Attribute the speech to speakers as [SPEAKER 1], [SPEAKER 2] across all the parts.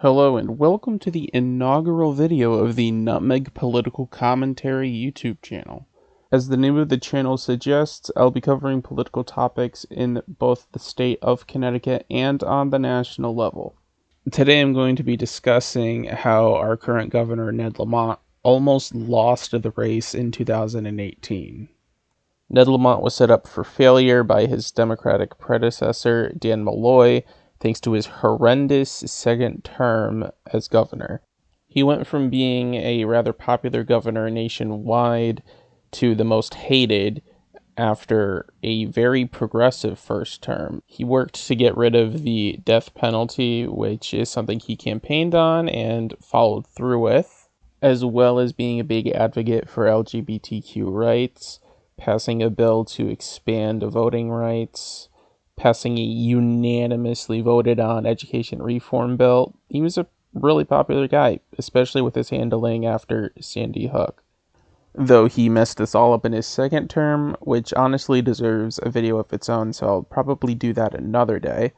[SPEAKER 1] Hello and welcome to the inaugural video of the Nutmeg Political Commentary YouTube channel. As the name of the channel suggests, I'll be covering political topics in both the state of Connecticut and on the national level. Today I'm going to be discussing how our current governor, Ned Lamont, almost lost the race in 2018. Ned Lamont was set up for failure by his Democratic predecessor, Dannel Malloy, thanks to his horrendous second term as governor. He went from being a rather popular governor nationwide to the most hated after a very progressive first term. He worked to get rid of the death penalty, which is something he campaigned on and followed through with, as well as being a big advocate for LGBTQ rights, passing a bill to expand voting rights, passing a unanimously voted on education reform bill. He was a really popular guy, especially with his handling after Sandy Hook. Though he messed us all up in his second term, which honestly deserves a video of its own, so I'll probably do that another day.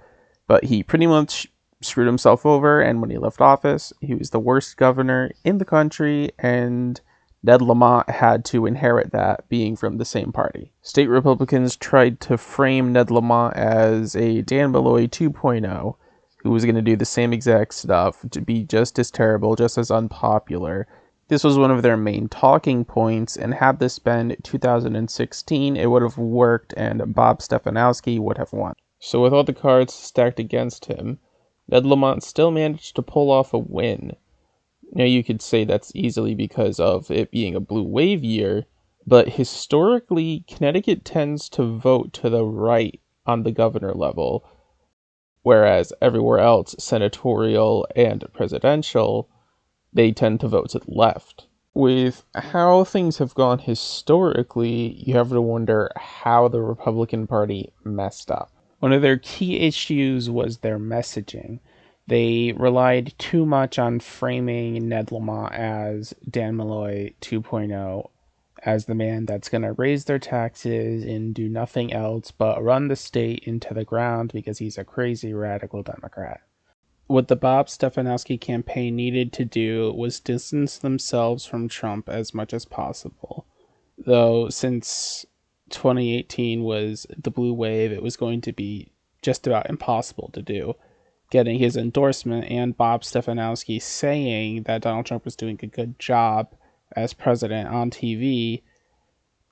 [SPEAKER 1] But he pretty much screwed himself over, and when he left office, he was the worst governor in the country, and Ned Lamont had to inherit that, being from the same party. State Republicans tried to frame Ned Lamont as a Dannel Malloy 2.0, who was going to do the same exact stuff, to be just as terrible, just as unpopular. This was one of their main talking points, and had this been 2016, it would have worked and Bob Stefanowski would have won. So with all the cards stacked against him, Ned Lamont still managed to pull off a win. Now, you could say that's easily because of it being a blue wave year, but historically, Connecticut tends to vote to the right on the governor level, whereas everywhere else, senatorial and presidential, they tend to vote to the left. With how things have gone historically, you have to wonder how the Republican Party messed up. One of their key issues was their messaging. They relied too much on framing Ned Lamont as Dannel Malloy 2.0, as the man that's going to raise their taxes and do nothing else but run the state into the ground because he's a crazy radical Democrat. What the Bob Stefanowski campaign needed to do was distance themselves from Trump as much as possible. Though, since 2018 was the blue wave, it was going to be just about impossible to do. Getting his endorsement and Bob Stefanowski saying that Donald Trump was doing a good job as president on TV,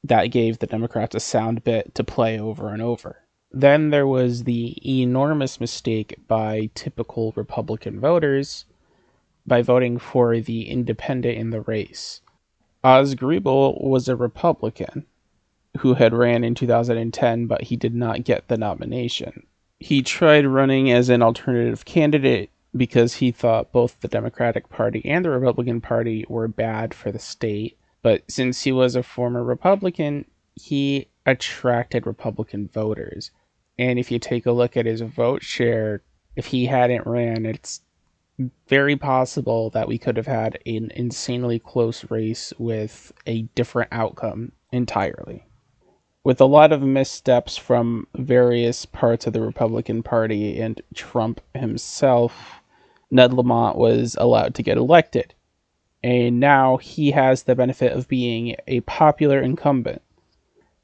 [SPEAKER 1] that gave the Democrats a sound bit to play over and over. Then there was the enormous mistake by typical Republican voters by voting for the independent in the race. Oz Griebel was a Republican who had ran in 2010, but he did not get the nomination. He tried running as an alternative candidate because he thought both the Democratic Party and the Republican Party were bad for the state. But since he was a former Republican, he attracted Republican voters. And if you take a look at his vote share, if he hadn't ran, it's very possible that we could have had an insanely close race with a different outcome entirely. With a lot of missteps from various parts of the Republican Party and Trump himself, Ned Lamont was allowed to get elected. And now he has the benefit of being a popular incumbent.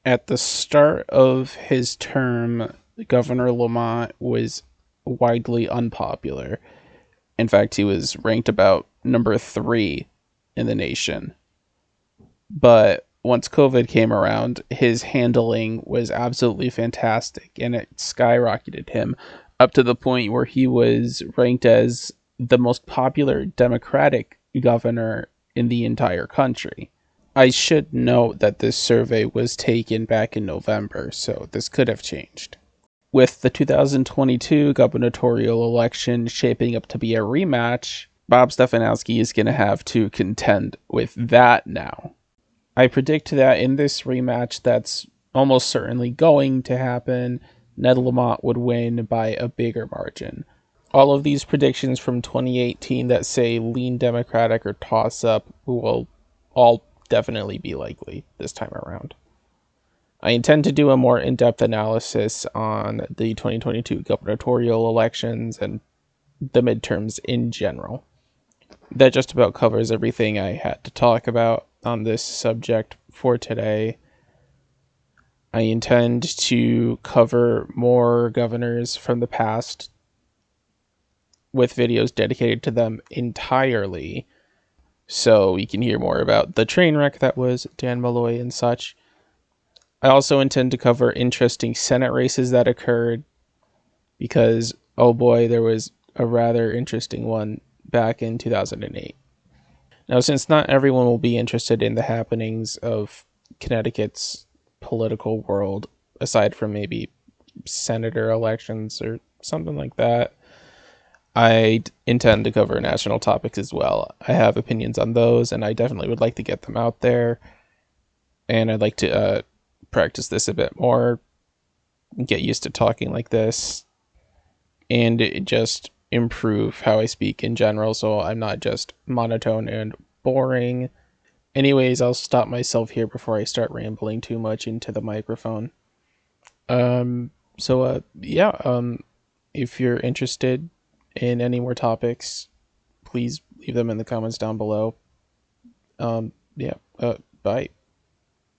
[SPEAKER 1] At the start of his term, Governor Lamont was widely unpopular. In fact, he was ranked about number 3 in the nation. But once COVID came around, his handling was absolutely fantastic, and it skyrocketed him up to the point where he was ranked as the most popular Democratic governor in the entire country. I should note that this survey was taken back in November, so this could have changed. With the 2022 gubernatorial election shaping up to be a rematch, Bob Stefanowski is going to have to contend with that now. I predict that in this rematch that's almost certainly going to happen, Ned Lamont would win by a bigger margin. All of these predictions from 2018 that say lean Democratic or toss-up will all definitely be likely this time around. I intend to do a more in-depth analysis on the 2022 gubernatorial elections and the midterms in general. That just about covers everything I had to talk about on this subject for today. I intend to cover more governors from the past with videos dedicated to them entirely, so you can hear more about the train wreck that was Dannel Malloy and such. I also intend to cover interesting Senate races that occurred, because, oh boy, there was a rather interesting one back in 2008. Now, since not everyone will be interested in the happenings of Connecticut's political world, aside from maybe senator elections or something like that, I intend to cover national topics as well. I have opinions on those, and I definitely would like to get them out there. And I'd like to practice this a bit more, get used to talking like this, and just improve how I speak in general, so I'm not just monotone and boring. Anyways, I'll stop myself here before I start rambling too much into the microphone. If you're interested in any more topics, please leave them in the comments down below. Bye.